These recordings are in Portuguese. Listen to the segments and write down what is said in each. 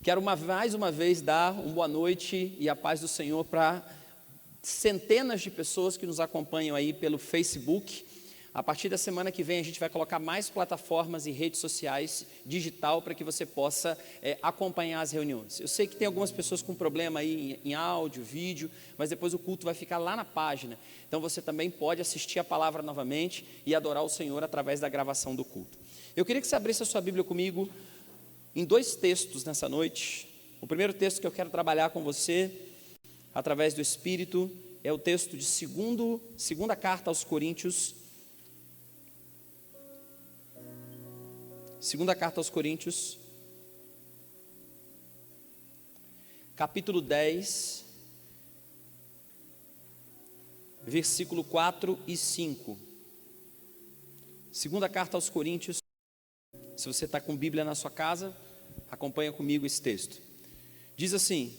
Quero mais uma vez dar uma boa noite e a paz do Senhor para centenas de pessoas que nos acompanham aí pelo Facebook. A partir da semana que vem a gente vai colocar mais plataformas e redes sociais digital para que você possa acompanhar as reuniões. Eu sei que tem algumas pessoas com problema aí em áudio, vídeo, mas depois o culto vai ficar lá na página. Então você também pode assistir a palavra novamente e adorar o Senhor através da gravação do culto. Eu queria que você abrisse a sua Bíblia comigo em dois textos nessa noite. O primeiro texto que eu quero trabalhar com você, através do Espírito, é o texto de segunda carta aos Coríntios. Segunda carta aos Coríntios, capítulo 10, versículo 4 e 5. Segunda carta aos Coríntios. Se você está com Bíblia na sua casa, acompanha comigo esse texto. Diz assim: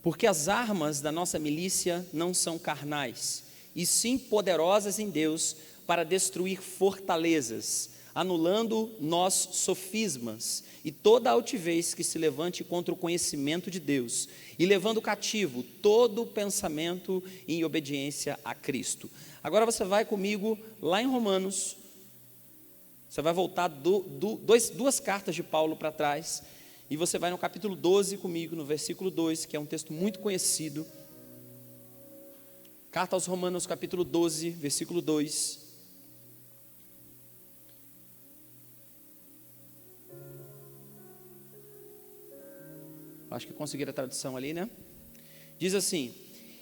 porque as armas da nossa milícia não são carnais, e sim poderosas em Deus para destruir fortalezas, anulando nós sofismas e toda altivez que se levante contra o conhecimento de Deus, e levando cativo todo o pensamento em obediência a Cristo. Agora você vai comigo lá em Romanos. Você vai voltar duas cartas de Paulo para trás, e você vai no capítulo 12 comigo, no versículo 2, que é um texto muito conhecido. Carta aos Romanos, capítulo 12, versículo 2. Acho que conseguiram a tradução ali, né? Diz assim: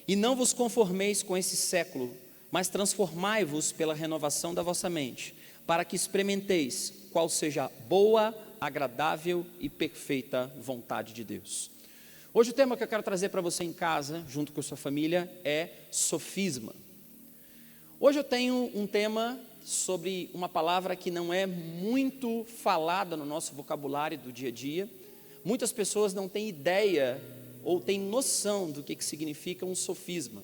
e não vos conformeis com esse século, mas transformai-vos pela renovação da vossa mente, para que experimenteis qual seja a boa, agradável e perfeita vontade de Deus. Hoje o tema que eu quero trazer para você em casa, junto com a sua família, é sofisma. Hoje eu tenho um tema sobre uma palavra que não é muito falada no nosso vocabulário do dia a dia. Muitas pessoas não têm ideia ou têm noção do que significa um sofisma.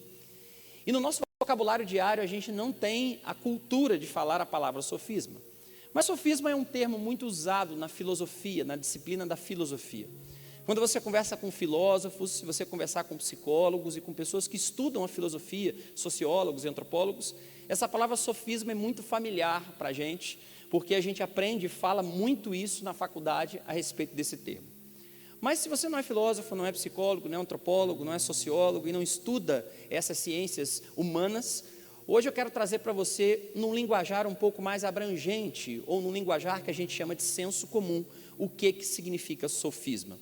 E no nosso vocabulário diário a gente não tem a cultura de falar a palavra sofisma. Mas sofisma é um termo muito usado na filosofia, na disciplina da filosofia. Quando você conversa com filósofos, se você conversar com psicólogos e com pessoas que estudam a filosofia, sociólogos e antropólogos, essa palavra sofisma é muito familiar para a gente, porque a gente aprende e fala muito isso na faculdade a respeito desse termo. Mas se você não é filósofo, não é psicólogo, não é antropólogo, não é sociólogo e não estuda essas ciências humanas, hoje eu quero trazer para você, num linguajar um pouco mais abrangente, ou num linguajar que a gente chama de senso comum, o que significa sofisma.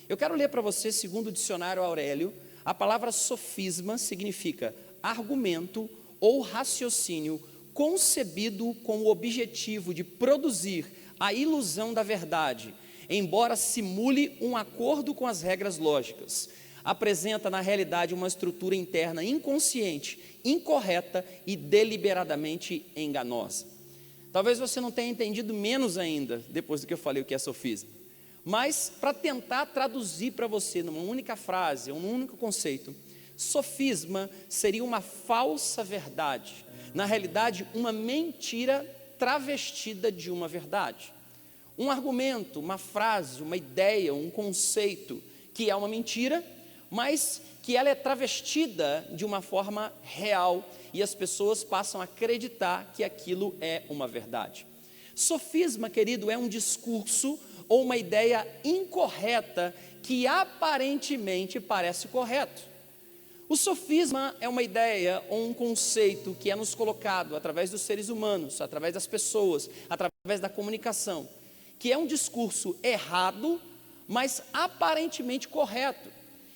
Eu quero ler para você, segundo o dicionário Aurélio, a palavra sofisma significa argumento ou raciocínio concebido com o objetivo de produzir a ilusão da verdade, embora simule um acordo com as regras lógicas. Apresenta na realidade uma estrutura interna inconsciente, incorreta e deliberadamente enganosa. Talvez você não tenha entendido menos ainda, depois do que eu falei o que é sofisma. Mas, para tentar traduzir para você numa única frase, um único conceito, sofisma seria uma falsa verdade. Na realidade, uma mentira travestida de uma verdade. Um argumento, uma frase, uma ideia, um conceito que é uma mentira, mas que ela é travestida de uma forma real e as pessoas passam a acreditar que aquilo é uma verdade. Sofisma, querido, é um discurso ou uma ideia incorreta que aparentemente parece correto. O sofisma é uma ideia ou um conceito que é nos colocado através dos seres humanos, através das pessoas, através da comunicação, que é um discurso errado, mas aparentemente correto.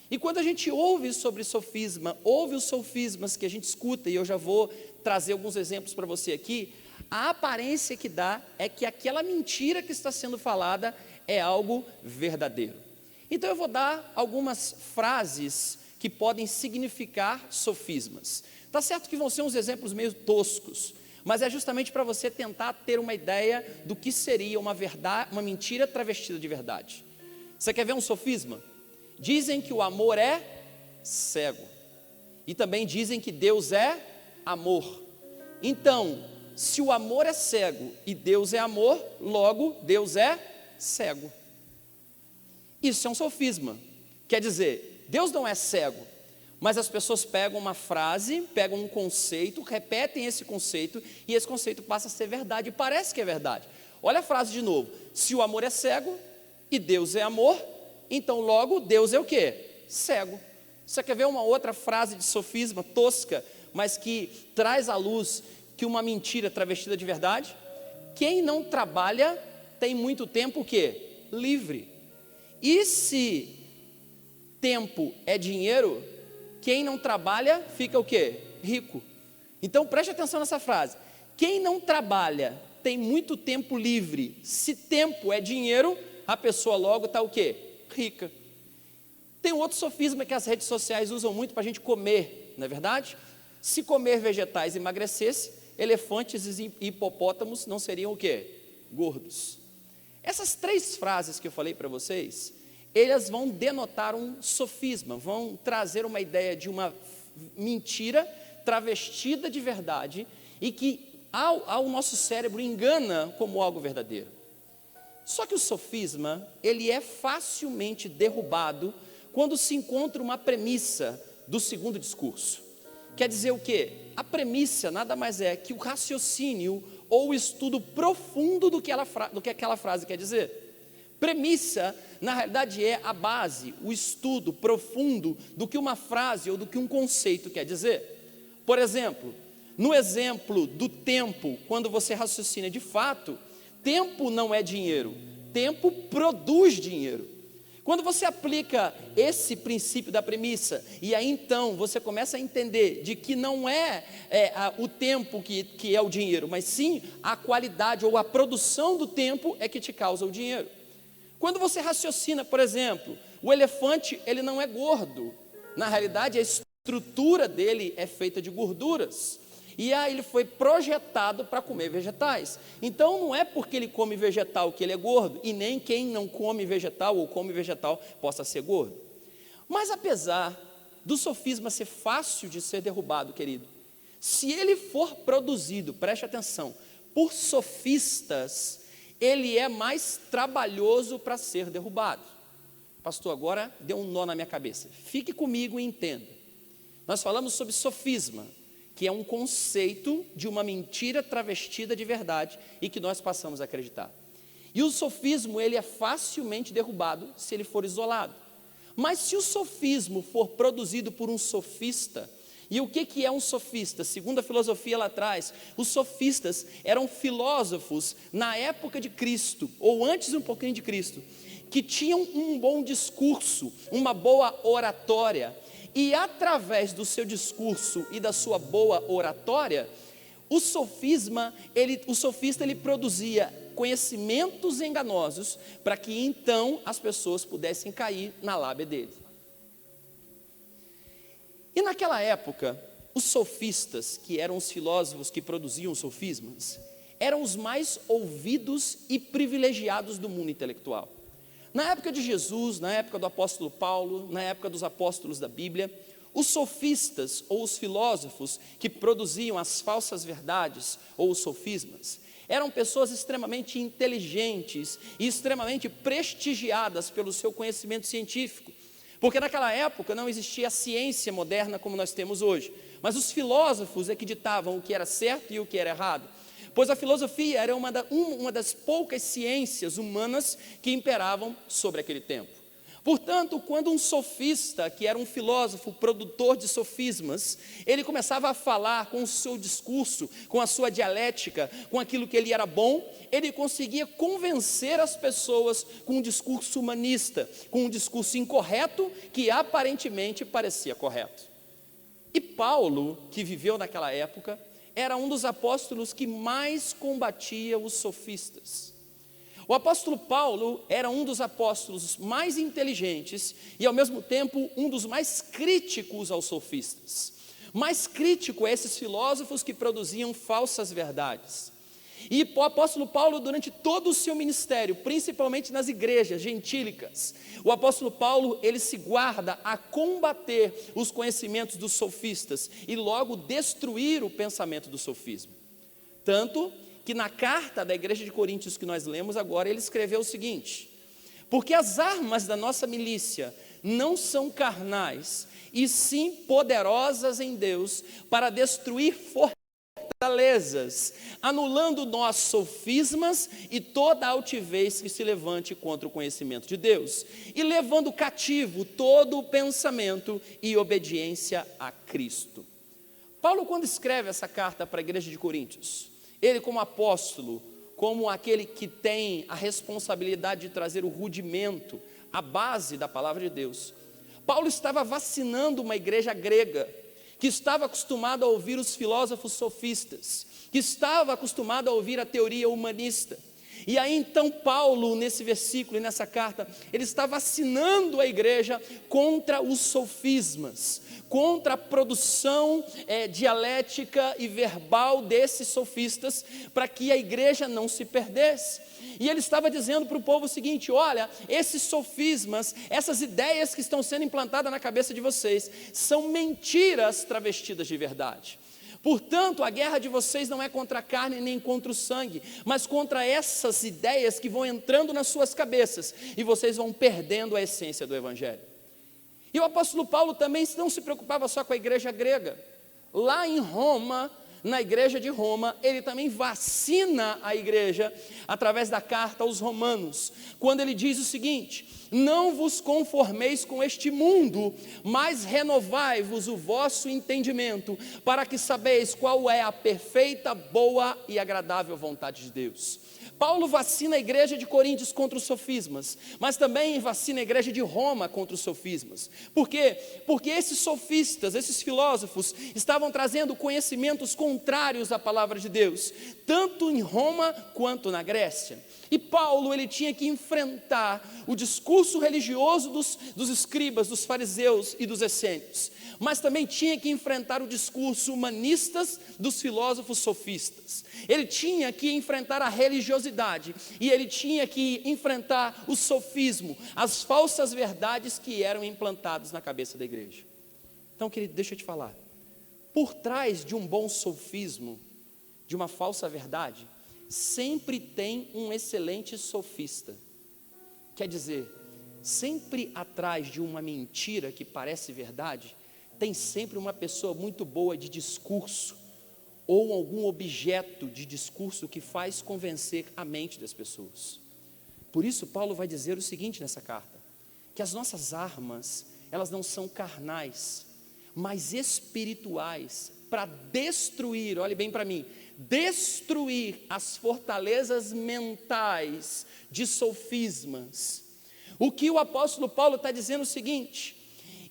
E quando a gente ouve sobre sofisma, ouve os sofismas que a gente escuta, e eu já vou trazer alguns exemplos para você aqui, a aparência que dá é que aquela mentira que está sendo falada é algo verdadeiro. Então eu vou dar algumas frases que podem significar sofismas. Tá certo que vão ser uns exemplos meio toscos, mas é justamente para você tentar ter uma ideia do que seria uma verdade, uma mentira travestida de verdade. Você quer ver um sofisma? Dizem que o amor é cego, e também dizem que Deus é amor. Então, se o amor é cego e Deus é amor, logo Deus é cego. Isso é um sofisma. Quer dizer, Deus não é cego, mas as pessoas pegam uma frase, pegam um conceito, repetem esse conceito, e esse conceito passa a ser verdade, e parece que é verdade. Olha a frase de novo: se o amor é cego e Deus é amor, então logo Deus é o quê? Cego. Você quer ver uma outra frase de sofisma tosca, mas que traz à luz que uma mentira travestida de verdade? Quem não trabalha tem muito tempo o quê? Livre. E se tempo é dinheiro, quem não trabalha fica o quê? Rico. Então preste atenção nessa frase: quem não trabalha tem muito tempo livre. Se tempo é dinheiro, a pessoa logo está o quê? Rica. Tem outro sofisma que as redes sociais usam muito para a gente comer, não é verdade? Se comer vegetais emagrecesse, elefantes e hipopótamos não seriam o quê? Gordos. Essas 3 frases que eu falei para vocês, elas vão denotar um sofisma, vão trazer uma ideia de uma mentira travestida de verdade e que ao nosso cérebro engana como algo verdadeiro. Só que o sofisma, ele é facilmente derrubado quando se encontra uma premissa do segundo discurso. Quer dizer o quê? A premissa nada mais é que o raciocínio ou o estudo profundo do que aquela frase quer dizer. Premissa, na realidade, é a base, o estudo profundo do que uma frase ou do que um conceito quer dizer. Por exemplo, no exemplo do tempo, quando você raciocina de fato, tempo não é dinheiro, tempo produz dinheiro. Quando você aplica esse princípio da premissa, e aí então você começa a entender de que não é, o tempo que é o dinheiro, mas sim a qualidade ou a produção do tempo é que te causa o dinheiro. Quando você raciocina, por exemplo, o elefante ele não é gordo, na realidade a estrutura dele é feita de gorduras, e aí ele foi projetado para comer vegetais. Então não é porque ele come vegetal que ele é gordo, e nem quem não come vegetal ou come vegetal possa ser gordo. Mas apesar do sofisma ser fácil de ser derrubado, querido, se ele for produzido, preste atenção, por sofistas, ele é mais trabalhoso para ser derrubado. Pastor, agora deu um nó na minha cabeça. Fique comigo e entenda. Nós falamos sobre sofisma, que é um conceito de uma mentira travestida de verdade e que nós passamos a acreditar. E o sofismo, ele é facilmente derrubado se ele for isolado. Mas se o sofismo for produzido por um sofista, e o que é um sofista? Segundo a filosofia lá atrás, os sofistas eram filósofos na época de Cristo, ou antes um pouquinho de Cristo, que tinham um bom discurso, uma boa oratória, e através do seu discurso e da sua boa oratória, o sofista ele produzia conhecimentos enganosos para que então as pessoas pudessem cair na lábia dele. E naquela época, os sofistas, que eram os filósofos que produziam sofismas, eram os mais ouvidos e privilegiados do mundo intelectual. Na época de Jesus, na época do apóstolo Paulo, na época dos apóstolos da Bíblia, os sofistas ou os filósofos que produziam as falsas verdades ou os sofismas, eram pessoas extremamente inteligentes e extremamente prestigiadas pelo seu conhecimento científico, porque naquela época não existia a ciência moderna como nós temos hoje, mas os filósofos é que ditavam o que era certo e o que era errado, pois a filosofia era uma das poucas ciências humanas que imperavam sobre aquele tempo. Portanto, quando um sofista, que era um filósofo produtor de sofismas, ele começava a falar com o seu discurso, com a sua dialética, com aquilo que ele era bom, ele conseguia convencer as pessoas com um discurso humanista, com um discurso incorreto que aparentemente parecia correto. E Paulo, que viveu naquela época, era um dos apóstolos que mais combatia os sofistas. O apóstolo Paulo era um dos apóstolos mais inteligentes e ao mesmo tempo um dos mais críticos aos sofistas. Mais crítico a esses filósofos que produziam falsas verdades. E o apóstolo Paulo, durante todo o seu ministério, principalmente nas igrejas gentílicas, o apóstolo Paulo, ele se guarda a combater os conhecimentos dos sofistas e logo destruir o pensamento do sofismo. Tanto que na carta da igreja de Coríntios que nós lemos agora, ele escreveu o seguinte: Porque as armas da nossa milícia não são carnais, e sim poderosas em Deus para destruir fortalezas, anulando nós sofismas e toda altivez que se levante contra o conhecimento de Deus, e levando cativo todo o pensamento e obediência a Cristo. Paulo, quando escreve essa carta para a igreja de Coríntios, ele como apóstolo, como aquele que tem a responsabilidade de trazer o rudimento, a base da palavra de Deus, Paulo estava vacinando uma igreja grega, que estava acostumada a ouvir os filósofos sofistas, que estava acostumada a ouvir a teoria humanista. E aí então Paulo, nesse versículo e nessa carta, ele está vacinando a igreja contra os sofismas, contra a produção dialética e verbal desses sofistas, para que a igreja não se perdesse. E ele estava dizendo para o povo o seguinte: olha, esses sofismas, essas ideias que estão sendo implantadas na cabeça de vocês, são mentiras travestidas de verdade. Portanto, a guerra de vocês não é contra a carne nem contra o sangue, mas contra essas ideias que vão entrando nas suas cabeças, e vocês vão perdendo a essência do Evangelho. E o apóstolo Paulo também não se preocupava só com a igreja grega. Lá em Roma, na igreja de Roma, ele também vacina a igreja através da carta aos Romanos, quando ele diz o seguinte: não vos conformeis com este mundo, mas renovai-vos o vosso entendimento, para que sabeis qual é a perfeita, boa e agradável vontade de Deus. Paulo vacina a igreja de Coríntios contra os sofismas, mas também vacina a igreja de Roma contra os sofismas. Por quê? Porque esses sofistas, esses filósofos, estavam trazendo conhecimentos contrários à palavra de Deus, tanto em Roma quanto na Grécia. E Paulo, ele tinha que enfrentar o discurso religioso dos escribas, dos fariseus e dos essênios, mas também tinha que enfrentar o discurso humanistas dos filósofos sofistas. Ele tinha que enfrentar a religiosidade, e ele tinha que enfrentar o sofismo, as falsas verdades que eram implantadas na cabeça da igreja. Então, querido, deixa eu te falar, por trás de um bom sofismo, de uma falsa verdade, sempre tem um excelente sofista. Quer dizer, sempre atrás de uma mentira que parece verdade, tem sempre uma pessoa muito boa de discurso, ou algum objeto de discurso que faz convencer a mente das pessoas. Por isso Paulo vai dizer o seguinte nessa carta: que as nossas armas, elas não são carnais, mas espirituais, para destruir, olhe bem para mim, destruir as fortalezas mentais de sofismas. O que o apóstolo Paulo está dizendo é o seguinte: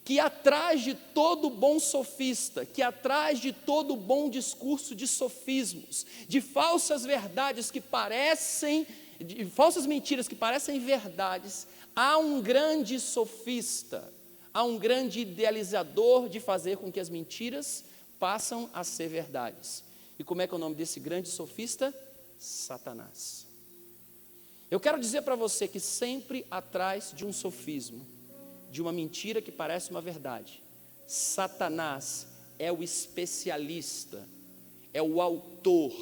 que atrás de todo bom sofista, que atrás de todo bom discurso de sofismos, de falsas verdades que parecem, de falsas mentiras que parecem verdades, há um grande sofista, há um grande idealizador de fazer com que as mentiras passam a ser verdades. E como é que é o nome desse grande sofista? Satanás. Eu quero dizer para você que sempre atrás de um sofismo, de uma mentira que parece uma verdade, Satanás é o especialista, é o autor,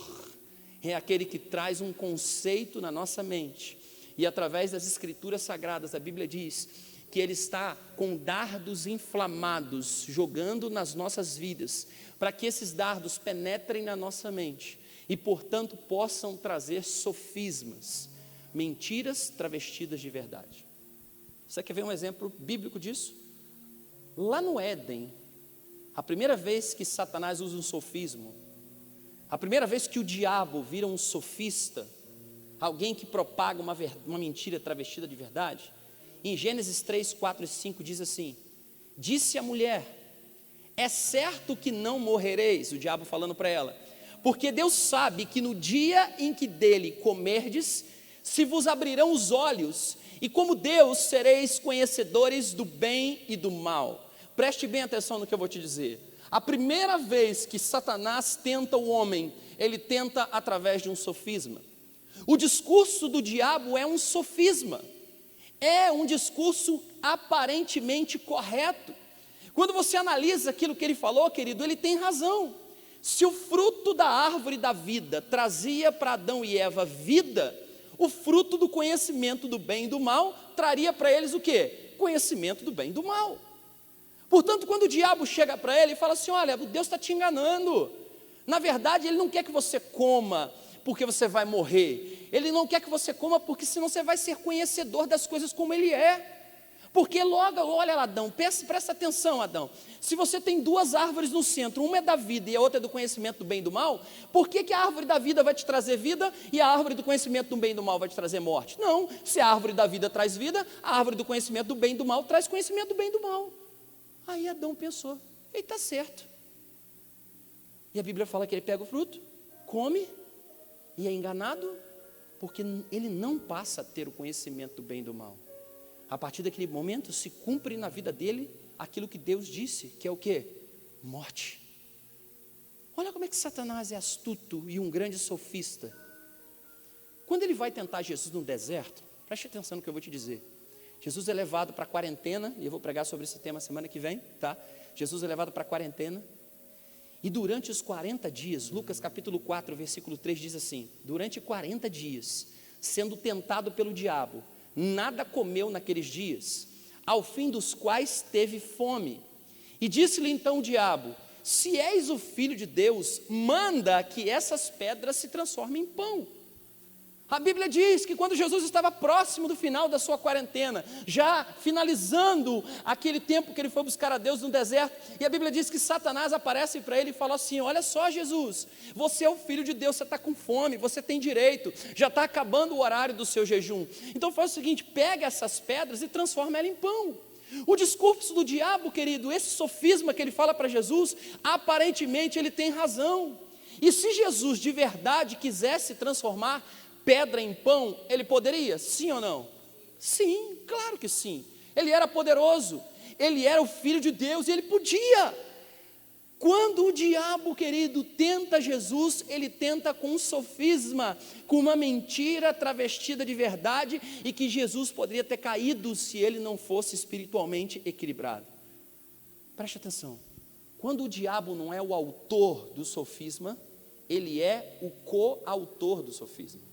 é aquele que traz um conceito na nossa mente, e através das escrituras sagradas, a Bíblia diz que ele está com dardos inflamados, jogando nas nossas vidas, para que esses dardos penetrem na nossa mente, e portanto possam trazer sofismas, mentiras travestidas de verdade. Você quer ver um exemplo bíblico disso? Lá no Éden, a primeira vez que Satanás usa um sofismo, a primeira vez que o diabo vira um sofista, alguém que propaga uma mentira travestida de verdade, em Gênesis 3, 4 e 5 diz assim: disse a mulher, é certo que não morrereis, o diabo falando para ela, porque Deus sabe que no dia em que dele comerdes, se vos abrirão os olhos, e como Deus sereis conhecedores do bem e do mal. Preste bem atenção no que eu vou te dizer. A primeira vez que Satanás tenta o homem, ele tenta através de um sofisma. O discurso do diabo é um sofisma, é um discurso aparentemente correto. Quando você analisa aquilo que ele falou, querido, ele tem razão. Se o fruto da árvore da vida trazia para Adão e Eva vida, o fruto do conhecimento do bem e do mal traria para eles o quê? Conhecimento do bem e do mal. Portanto, quando o diabo chega para ele e fala assim, olha, Deus está te enganando, na verdade ele não quer que você coma porque você vai morrer, ele não quer que você coma porque senão você vai ser conhecedor das coisas como ele é. Porque logo, olha Adão, presta atenção Adão, se você tem duas árvores no centro, uma é da vida e a outra é do conhecimento do bem e do mal, por que a árvore da vida vai te trazer vida e a árvore do conhecimento do bem e do mal vai te trazer morte? Não, se a árvore da vida traz vida, a árvore do conhecimento do bem e do mal traz conhecimento do bem e do mal. Aí Adão pensou, ele está certo. E a Bíblia fala que ele pega o fruto, come e é enganado, porque ele não passa a ter o conhecimento do bem e do mal. A partir daquele momento se cumpre na vida dele aquilo que Deus disse, que é o quê? Morte. Olha como é que Satanás é astuto e um grande sofista. Quando ele vai tentar Jesus no deserto, preste atenção no que eu vou te dizer. Jesus é levado para a quarentena, e eu vou pregar sobre esse tema semana que vem, tá? Jesus é levado para a quarentena, e durante os 40 dias, Lucas capítulo 4, versículo 3 diz assim, durante 40 dias, sendo tentado pelo diabo, nada comeu naqueles dias, ao fim dos quais teve fome. E disse-lhe então o diabo, se és o filho de Deus, manda que essas pedras se transformem em pão. A Bíblia diz que quando Jesus estava próximo do final da sua quarentena, já finalizando aquele tempo que ele foi buscar a Deus no deserto, e a Bíblia diz que Satanás aparece para ele e fala assim, olha só Jesus, você é o filho de Deus, você está com fome, você tem direito, já está acabando o horário do seu jejum, então faz o seguinte, pega essas pedras e transforma elas em pão. O discurso do diabo, querido, esse sofisma que ele fala para Jesus, aparentemente ele tem razão, e se Jesus de verdade quisesse transformar pedra em pão, ele poderia? Sim ou não? Sim, claro que sim. Ele era poderoso, ele era o filho de Deus e ele podia. Quando o diabo, querido, tenta Jesus, ele tenta com um sofisma, com uma mentira travestida de verdade, e que Jesus poderia ter caído se ele não fosse espiritualmente equilibrado. Preste atenção, quando o diabo não é o autor do sofisma, ele é o coautor do sofisma.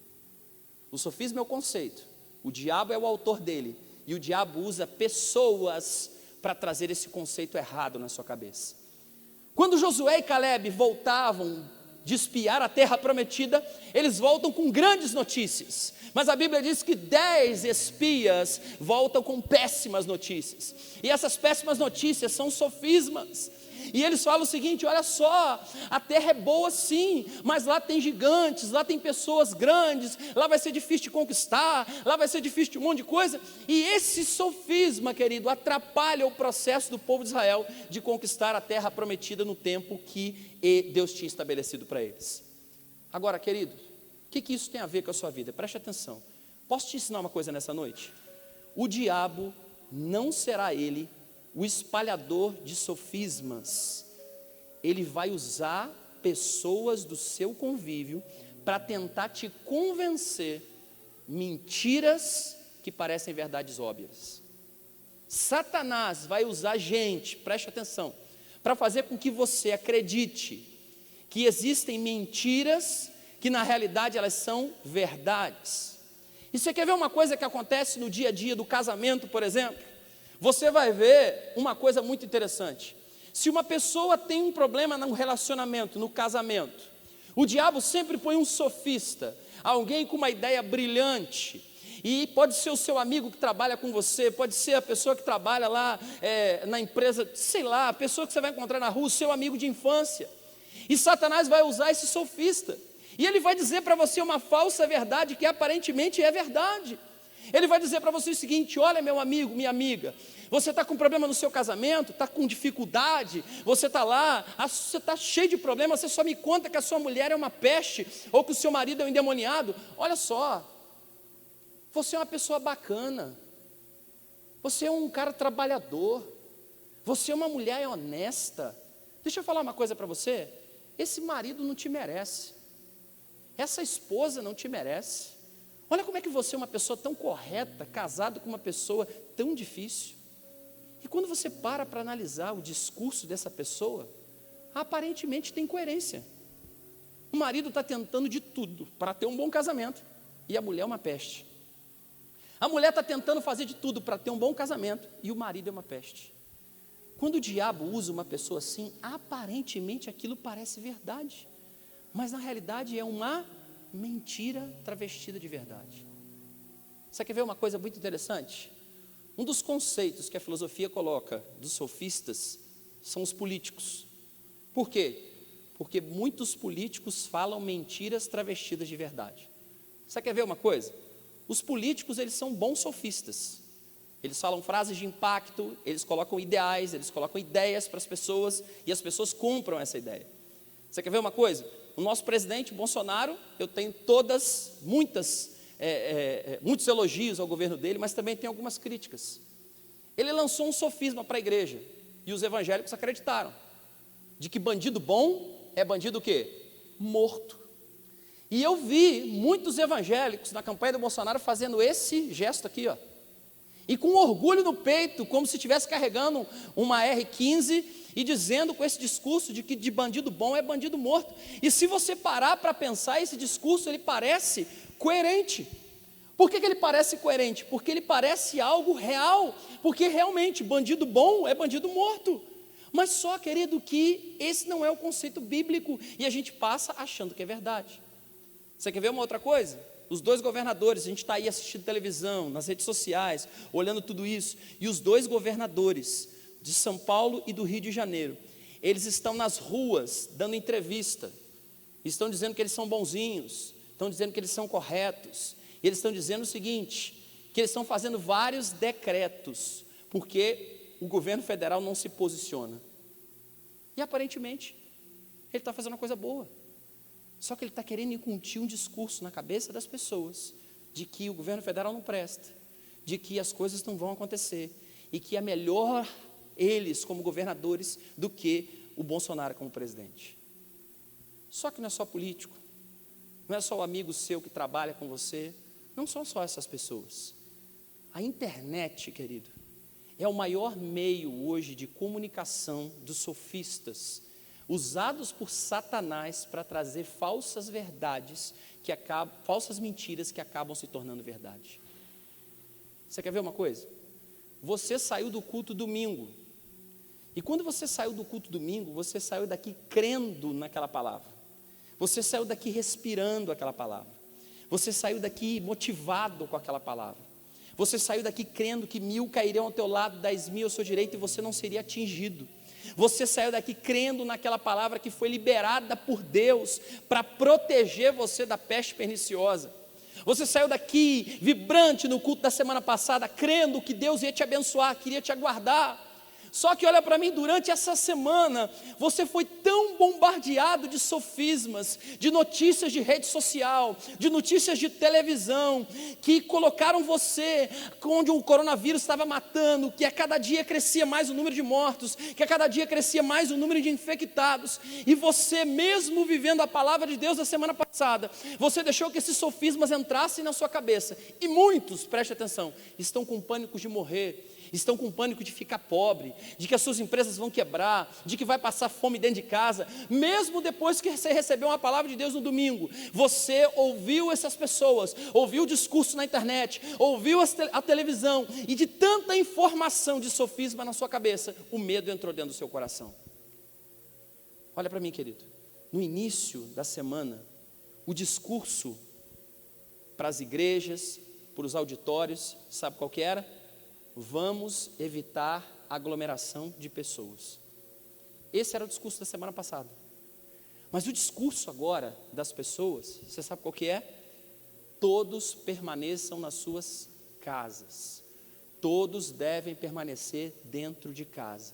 O sofisma é o conceito, o diabo é o autor dele, e o diabo usa pessoas para trazer esse conceito errado na sua cabeça. Quando Josué e Caleb voltavam de espiar a terra prometida, eles voltam com grandes notícias, mas a Bíblia diz que 10 espias voltam com péssimas notícias, e essas péssimas notícias são sofismas. E eles falam o seguinte, olha só, a terra é boa sim, mas lá tem gigantes, lá tem pessoas grandes, lá vai ser difícil de conquistar, lá vai ser difícil de um monte de coisa, e esse sofisma, querido, atrapalha o processo do povo de Israel de conquistar a terra prometida no tempo que Deus tinha estabelecido para eles. Agora, querido, o que isso tem a ver com a sua vida? Preste atenção, posso te ensinar uma coisa nessa noite? O diabo não será ele o espalhador de sofismas, ele vai usar pessoas do seu convívio para tentar te convencer mentiras que parecem verdades óbvias. Satanás vai usar gente, preste atenção, para fazer com que você acredite que existem mentiras que na realidade elas são verdades. E você quer ver uma coisa que acontece no dia a dia do casamento, por exemplo? Você vai ver uma coisa muito interessante. Se uma pessoa tem um problema no relacionamento, no casamento, o diabo sempre põe um sofista, alguém com uma ideia brilhante, e pode ser o seu amigo que trabalha com você, pode ser a pessoa que trabalha lá na empresa, sei lá, a pessoa que você vai encontrar na rua, o seu amigo de infância, e Satanás vai usar esse sofista, e ele vai dizer para você uma falsa verdade que aparentemente é verdade. Ele vai dizer para você o seguinte, olha meu amigo, minha amiga, você está com problema no seu casamento, está com dificuldade, você está lá, você está cheio de problemas, você só me conta que a sua mulher é uma peste, ou que o seu marido é um endemoniado. Olha só, você é uma pessoa bacana, você é um cara trabalhador, você é uma mulher honesta. Deixa eu falar uma coisa para você, esse marido não te merece, essa esposa não te merece. Olha como é que você é uma pessoa tão correta, casado com uma pessoa tão difícil. E quando você para analisar o discurso dessa pessoa, aparentemente tem coerência. O marido está tentando de tudo para ter um bom casamento. e a mulher é uma peste. A mulher está tentando fazer de tudo para ter um bom casamento e o marido é uma peste. Quando o diabo usa uma pessoa assim, aparentemente aquilo parece verdade, mas na realidade é uma mentira travestida de verdade. Você quer ver uma coisa muito interessante? Um dos conceitos que a filosofia coloca dos sofistas são os políticos. Por quê? Porque muitos políticos falam mentiras travestidas de verdade. Você quer ver uma coisa? Os políticos, eles são bons sofistas. Eles falam frases de impacto, eles colocam ideais, eles colocam ideias para as pessoas e as pessoas compram essa ideia. Você quer ver uma coisa? O nosso presidente Bolsonaro, eu tenho muitos elogios ao governo dele, mas também tem algumas críticas. Ele lançou um sofisma para a igreja e os evangélicos acreditaram de que bandido bom é bandido o quê? Morto. E eu vi muitos evangélicos na campanha do Bolsonaro fazendo esse gesto aqui, ó. E com orgulho no peito, como se estivesse carregando uma R15 e dizendo com esse discurso de que de bandido bom é bandido morto. E se você parar para pensar, esse discurso ele parece coerente. Por que ele parece coerente? Porque ele parece algo real, porque realmente bandido bom é bandido morto. Mas só, querido, que esse não é o conceito bíblico e a gente passa achando que é verdade. Você quer ver uma outra coisa? Os dois governadores, a gente está aí assistindo televisão, nas redes sociais, olhando tudo isso, e os dois governadores de São Paulo e do Rio de Janeiro, eles estão nas ruas dando entrevista, estão dizendo que eles são bonzinhos, estão dizendo que eles são corretos, e eles estão dizendo o seguinte, que eles estão fazendo vários decretos, porque o governo federal não se posiciona. E aparentemente, ele está fazendo uma coisa boa. Só que ele está querendo incutir um discurso na cabeça das pessoas, de que o governo federal não presta, de que as coisas não vão acontecer, e que é melhor eles como governadores do que o Bolsonaro como presidente. Só que não é só político, não é só o amigo seu que trabalha com você, não são só essas pessoas. A internet, querido, é o maior meio hoje de comunicação dos sofistas, usados por Satanás para trazer falsas verdades, falsas mentiras que acabam se tornando verdade. Você quer ver uma coisa? Você saiu do culto domingo, e quando você saiu do culto domingo, você saiu daqui crendo naquela palavra, você saiu daqui respirando aquela palavra, você saiu daqui motivado com aquela palavra, você saiu daqui crendo que 1000 cairiam ao teu lado, 10.000 ao seu direito, e você não seria atingido. Você saiu daqui crendo naquela palavra que foi liberada por Deus para proteger você da peste perniciosa. Você saiu daqui vibrante no culto da semana passada, crendo que Deus ia te abençoar, queria te aguardar. Só que olha para mim, durante essa semana, você foi tão bombardeado de sofismas, de notícias de rede social, de notícias de televisão, que colocaram você onde o coronavírus estava matando, que a cada dia crescia mais o número de mortos, que a cada dia crescia mais o número de infectados, e você mesmo vivendo a palavra de Deus da semana passada, você deixou que esses sofismas entrassem na sua cabeça, e muitos, preste atenção, estão com pânico de morrer, estão com pânico de ficar pobre, de que as suas empresas vão quebrar, de que vai passar fome dentro de casa, mesmo depois que você recebeu uma palavra de Deus no domingo, você ouviu essas pessoas, ouviu o discurso na internet, ouviu a televisão, e de tanta informação de sofisma na sua cabeça, o medo entrou dentro do seu coração. Olha para mim, querido, no início da semana, o discurso para as igrejas, para os auditórios, sabe qual que era? Vamos evitar aglomeração de pessoas. Esse era o discurso da semana passada. Mas o discurso agora das pessoas, você sabe qual que é? Todos permaneçam nas suas casas. Todos devem permanecer dentro de casa.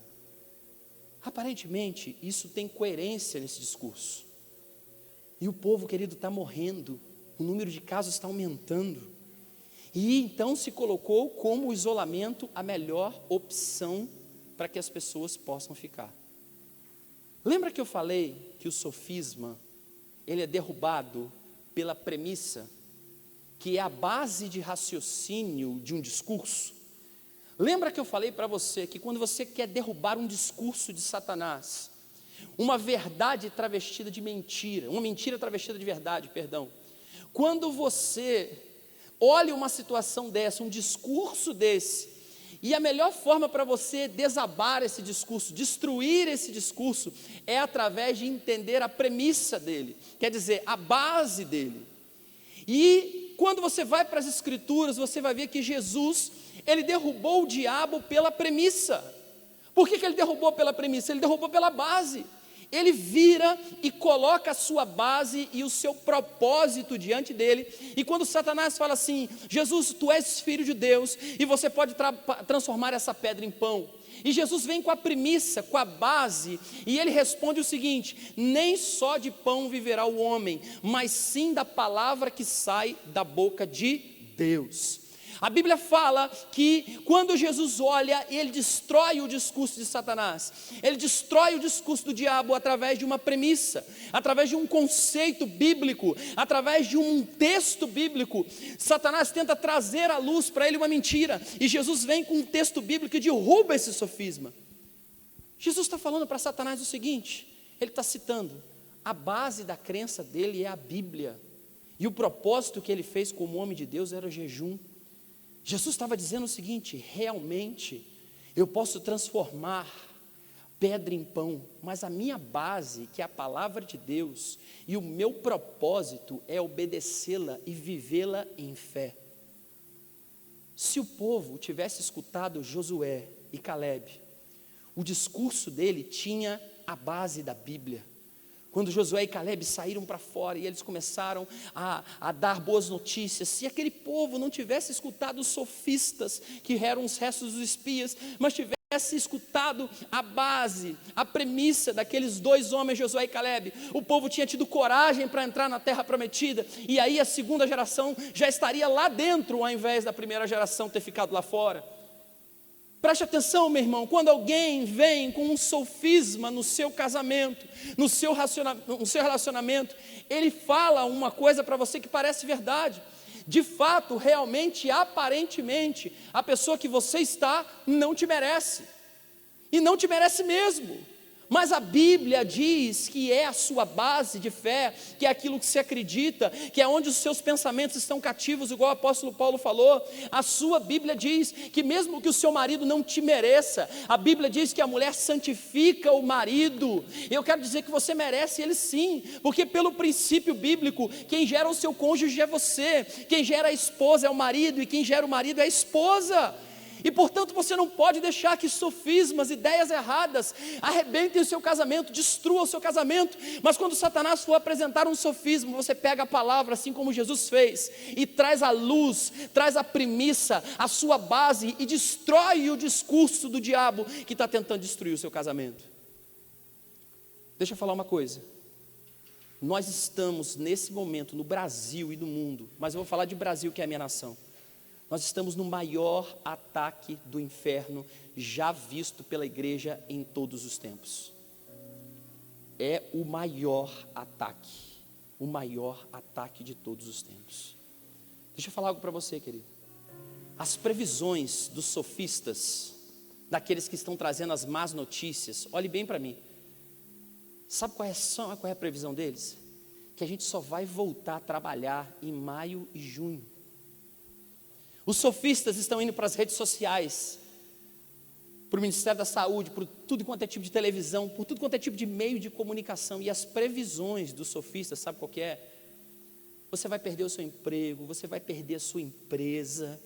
Aparentemente, isso tem coerência nesse discurso. E o povo, querido, está morrendo. O número de casos está aumentando. E então se colocou como o isolamento a melhor opção para que as pessoas possam ficar. Lembra que eu falei que o sofisma, ele é derrubado pela premissa, que é a base de raciocínio de um discurso? Lembra que eu falei para você que quando você quer derrubar um discurso de Satanás, uma verdade travestida de mentira, uma mentira travestida de verdade, perdão, Quando você olha uma situação dessa, um discurso desse, e a melhor forma para você desabar esse discurso, destruir esse discurso, é através de entender a premissa dele, quer dizer, a base dele. E quando você vai para as Escrituras, você vai ver que Jesus, ele derrubou o diabo pela premissa. Por que ele derrubou pela premissa? Ele derrubou pela base. Ele vira e coloca a sua base e o seu propósito diante dele. E quando Satanás fala assim: Jesus, tu és filho de Deus e você pode transformar essa pedra em pão. E Jesus vem com a premissa, com a base, e ele responde o seguinte: nem só de pão viverá o homem, mas sim da palavra que sai da boca de Deus. A Bíblia fala que quando Jesus olha, ele destrói o discurso de Satanás, ele destrói o discurso do diabo através de uma premissa, através de um conceito bíblico, através de um texto bíblico. Satanás tenta trazer à luz para ele uma mentira, e Jesus vem com um texto bíblico e derruba esse sofisma. Jesus está falando para Satanás o seguinte, ele está citando, a base da crença dele é a Bíblia, e o propósito que ele fez como homem de Deus era o jejum. Jesus estava dizendo o seguinte: realmente eu posso transformar pedra em pão, mas a minha base, que é a palavra de Deus, e o meu propósito é obedecê-la e vivê-la em fé. Se o povo tivesse escutado Josué e Caleb, o discurso dele tinha a base da Bíblia. Quando Josué e Caleb saíram para fora e eles começaram a dar boas notícias, se aquele povo não tivesse escutado os sofistas, que eram os restos dos espias, mas tivesse escutado a base, a premissa daqueles dois homens, Josué e Caleb, o povo tinha tido coragem para entrar na terra prometida, e aí a segunda geração já estaria lá dentro, ao invés da primeira geração ter ficado lá fora. Preste atenção, meu irmão, quando alguém vem com um sofisma no seu casamento, no seu relacionamento, ele fala uma coisa para você que parece verdade. De fato, realmente, aparentemente, a pessoa que você está não te merece, e não te merece mesmo. Mas a Bíblia diz que é a sua base de fé, que é aquilo que você acredita, que é onde os seus pensamentos estão cativos, igual o apóstolo Paulo falou. A sua Bíblia diz que mesmo que o seu marido não te mereça, a Bíblia diz que a mulher santifica o marido. Eu quero dizer que você merece ele sim, porque pelo princípio bíblico, quem gera o seu cônjuge é você, quem gera a esposa é o marido, e quem gera o marido é a esposa. E portanto você não pode deixar que sofismas, ideias erradas arrebentem o seu casamento, destruam o seu casamento. Mas quando Satanás for apresentar um sofisma, você pega a palavra, assim como Jesus fez, e traz a luz, traz a premissa, a sua base, e destrói o discurso do diabo que está tentando destruir o seu casamento. Deixa eu falar uma coisa, nós estamos nesse momento no Brasil e no mundo, mas eu vou falar de Brasil, que é a minha nação. Nós estamos no maior ataque do inferno já visto pela igreja em todos os tempos. É o maior ataque de todos os tempos. Deixa eu falar algo para você, querido. As previsões dos sofistas, daqueles que estão trazendo as más notícias, olhe bem para mim. Sabe qual é a previsão deles? Que a gente só vai voltar a trabalhar em maio e junho. Os sofistas estão indo para as redes sociais, para o Ministério da Saúde, por tudo quanto é tipo de televisão, por tudo quanto é tipo de meio de comunicação. E as previsões dos sofistas, sabe qual que é? Você vai perder o seu emprego, você vai perder a sua empresa.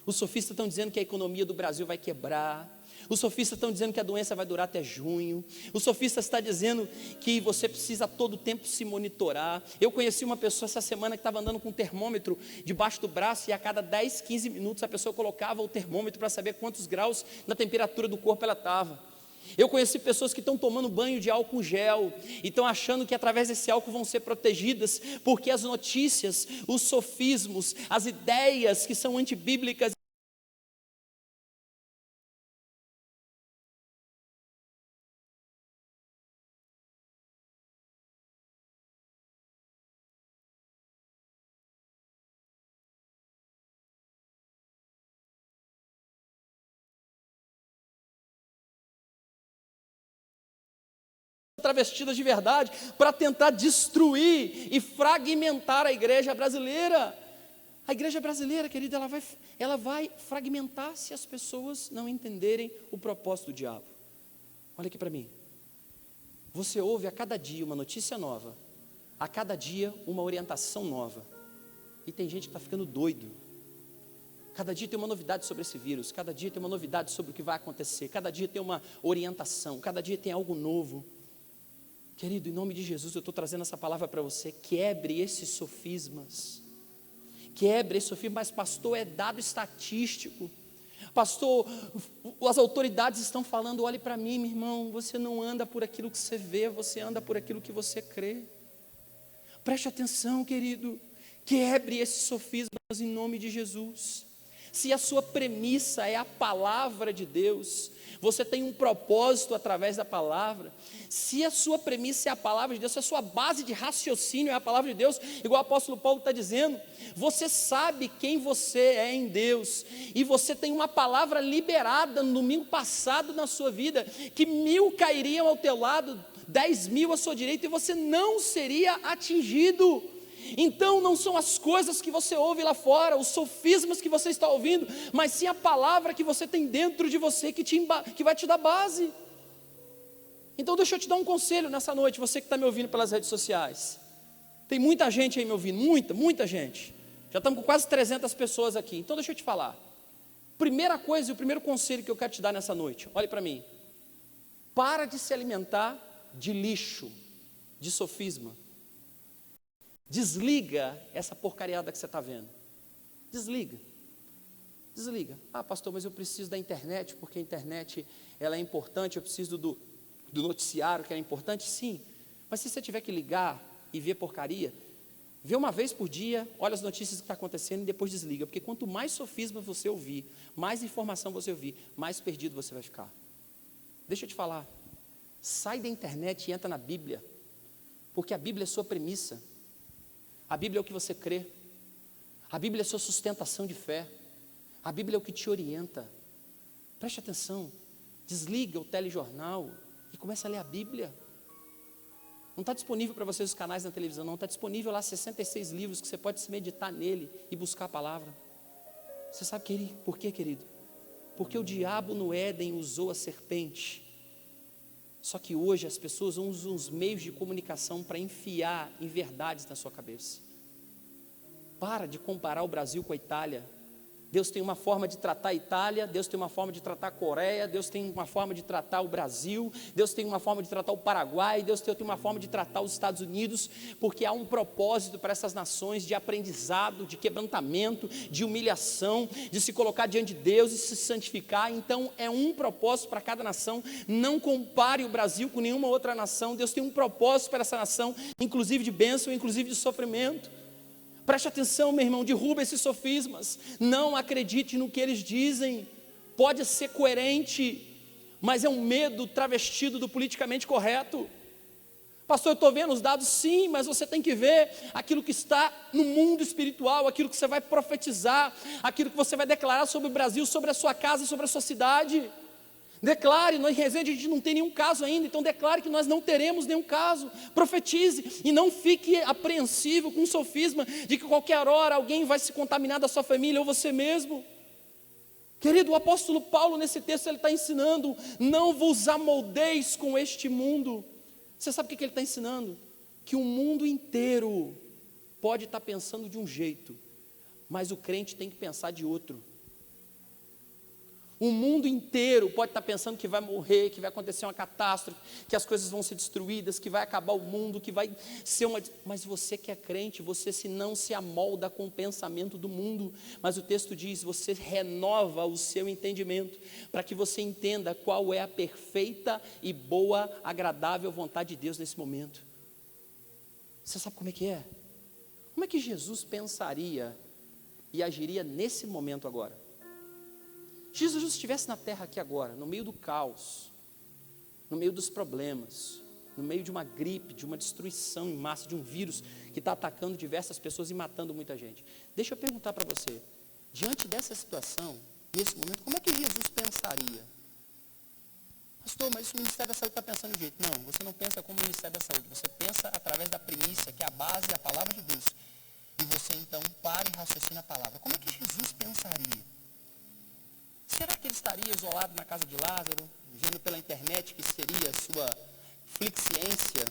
Os sofistas estão dizendo que a economia do Brasil vai quebrar. Os sofistas estão dizendo que a doença vai durar até junho. Os sofistas estão dizendo que você precisa a todo tempo se monitorar. Eu conheci uma pessoa essa semana que estava andando com um termômetro debaixo do braço, e a cada 10, 15 minutos a pessoa colocava o termômetro para saber quantos graus na temperatura do corpo ela estava. Eu conheci pessoas que estão tomando banho de álcool gel e estão achando que através desse álcool vão ser protegidas, porque as notícias, os sofismos, as ideias que são antibíblicas travestidas de verdade para tentar destruir e fragmentar a igreja brasileira. A igreja brasileira, querida, ela vai fragmentar se as pessoas não entenderem o propósito do diabo. Olha aqui para mim. Você ouve a cada dia uma notícia nova, a cada dia uma orientação nova. E tem gente que está ficando doido. Cada dia tem uma novidade sobre esse vírus, cada dia tem uma novidade sobre o que vai acontecer, cada dia tem uma orientação, cada dia tem algo novo. Querido, em nome de Jesus, eu estou trazendo essa palavra para você. Quebre esses sofismas. Quebre esse sofisma. Mas pastor, é dado estatístico. Pastor, as autoridades estão falando. Olhe para mim, meu irmão. Você não anda por aquilo que você vê, você anda por aquilo que você crê. Preste atenção, querido. Quebre esses sofismas em nome de Jesus. Se a sua premissa é a palavra de Deus, você tem um propósito através da palavra. Se a sua premissa é a palavra de Deus, se a sua base de raciocínio é a palavra de Deus, igual o apóstolo Paulo está dizendo, você sabe quem você é em Deus, e você tem uma palavra liberada no domingo passado na sua vida, que 1000 cairiam ao teu lado, 10.000 à sua direita, e você não seria atingido. Então não são as coisas que você ouve lá fora, os sofismas que você está ouvindo, mas sim a palavra que você tem dentro de você que vai te dar base. Então deixa eu te dar um conselho nessa noite, você que está me ouvindo pelas redes sociais. Tem muita gente aí me ouvindo, muita gente. Já estamos com quase 300 pessoas aqui, então deixa eu te falar. Primeira coisa e o primeiro conselho que eu quero te dar nessa noite, olhe para mim. Para de se alimentar de lixo, de sofisma. Desliga essa porcariada que você está vendo. Desliga. Ah, pastor, mas eu preciso da internet, porque a internet ela é importante, eu preciso do noticiário que é importante, sim. Mas se você tiver que ligar e ver porcaria, vê uma vez por dia, olha as notícias que está acontecendo e depois desliga. Porque quanto mais sofisma você ouvir, mais informação você ouvir, mais perdido você vai ficar. Deixa eu te falar, sai da internet e entra na Bíblia, porque a Bíblia é sua premissa. A Bíblia é o que você crê. A Bíblia é a sua sustentação de fé. A Bíblia é o que te orienta. Preste atenção. Desliga o telejornal e começa a ler a Bíblia. Não está disponível para vocês os canais na televisão, não. Está disponível lá 66 livros que você pode se meditar nele e buscar a palavra. Você sabe por quê, querido? Porque o diabo no Éden usou a serpente. Só que hoje as pessoas usam os meios de comunicação para enfiar em verdades na sua cabeça. Para de comparar o Brasil com a Itália. Deus tem uma forma de tratar a Itália, Deus tem uma forma de tratar a Coreia, Deus tem uma forma de tratar o Brasil, Deus tem uma forma de tratar o Paraguai, Deus tem uma forma de tratar os Estados Unidos, porque há um propósito para essas nações de aprendizado, de quebrantamento, de humilhação, de se colocar diante de Deus e se santificar. Então é um propósito para cada nação. Não compare o Brasil com nenhuma outra nação. Deus tem um propósito para essa nação, inclusive de bênção, inclusive de sofrimento. Preste atenção, meu irmão, derruba esses sofismas. Não acredite no que eles dizem. Pode ser coerente, mas é um medo travestido do politicamente correto. Pastor, eu estou vendo os dados, sim, mas você tem que ver aquilo que está no mundo espiritual, aquilo que você vai profetizar, aquilo que você vai declarar sobre o Brasil, sobre a sua casa, sobre a sua cidade. Declare, nós em Resende a gente não tem nenhum caso ainda, então declare que nós não teremos nenhum caso. Profetize e não fique apreensivo com um sofisma de que qualquer hora alguém vai se contaminar da sua família ou você mesmo. Querido, o apóstolo Paulo nesse texto ele está ensinando: não vos amoldeis com este mundo. Você sabe o que ele está ensinando? Que o mundo inteiro pode estar pensando de um jeito, mas o crente tem que pensar de outro. O mundo inteiro pode estar pensando que vai morrer, que vai acontecer uma catástrofe, que as coisas vão ser destruídas, que vai acabar o mundo, que vai ser uma... Mas você que é crente, você não se amolda com o pensamento do mundo. Mas o texto diz, você renova o seu entendimento, para que você entenda qual é a perfeita e boa, agradável vontade de Deus nesse momento. Você sabe como é que é? Como é que Jesus pensaria e agiria nesse momento agora? Se Jesus estivesse na terra aqui agora, no meio do caos, no meio dos problemas, no meio de uma gripe, de uma destruição em massa, de um vírus que está atacando diversas pessoas e matando muita gente. Deixa eu perguntar para você, diante dessa situação, nesse momento, como é que Jesus pensaria? Pastor, mas o Ministério da Saúde está pensando de jeito. Não, você não pensa como o Ministério da Saúde. Você pensa através da primícia, que é a base, a palavra de Deus. E você então para e raciocina a palavra. Como é que Jesus pensaria? Será que ele estaria isolado na casa de Lázaro, vendo pela internet que seria a sua flixiência,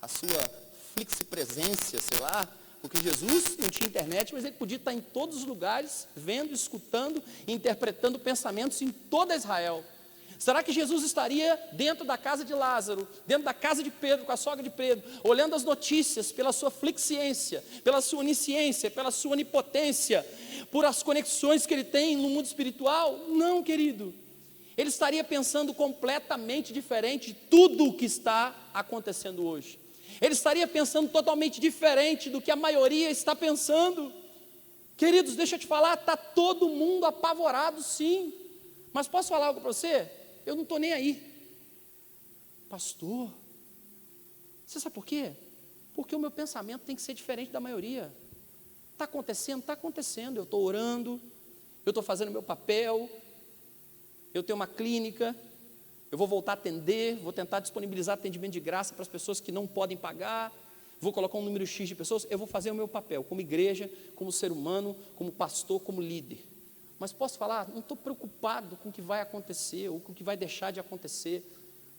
a sua flixipresência, sei lá? Porque Jesus não tinha internet, mas ele podia estar em todos os lugares, vendo, escutando, interpretando pensamentos em toda Israel. Será que Jesus estaria dentro da casa de Lázaro, dentro da casa de Pedro, com a sogra de Pedro, olhando as notícias pela sua flixiência, pela sua onisciência, pela sua onipotência, por as conexões que ele tem no mundo espiritual? Não, querido. Ele estaria pensando completamente diferente de tudo o que está acontecendo hoje. Ele estaria pensando totalmente diferente do que a maioria está pensando. Queridos, deixa eu te falar, está todo mundo apavorado, sim. Mas posso falar algo para você? Eu não estou nem aí. Pastor, você sabe por quê? Porque o meu pensamento tem que ser diferente da maioria. Está acontecendo? Está acontecendo. Eu estou orando, eu estou fazendo o meu papel, eu tenho uma clínica, eu vou voltar a atender, vou tentar disponibilizar atendimento de graça para as pessoas que não podem pagar, vou colocar um número X de pessoas, eu vou fazer o meu papel como igreja, como ser humano, como pastor, como líder. Mas posso falar, não estou preocupado com o que vai acontecer, ou com o que vai deixar de acontecer,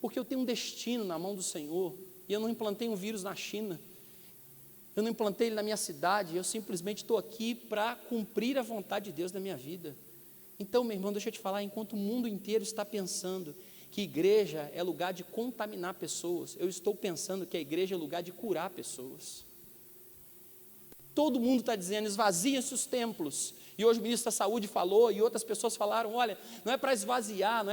porque eu tenho um destino na mão do Senhor, e eu não implantei um vírus na China, eu não implantei ele na minha cidade, eu simplesmente estou aqui para cumprir a vontade de Deus na minha vida. Então, meu irmão, deixa eu te falar, enquanto o mundo inteiro está pensando que igreja é lugar de contaminar pessoas, eu estou pensando que a igreja é lugar de curar pessoas. Todo mundo está dizendo, esvaziem-se os templos. E hoje o ministro da Saúde falou, e outras pessoas falaram, olha, não é para esvaziar, não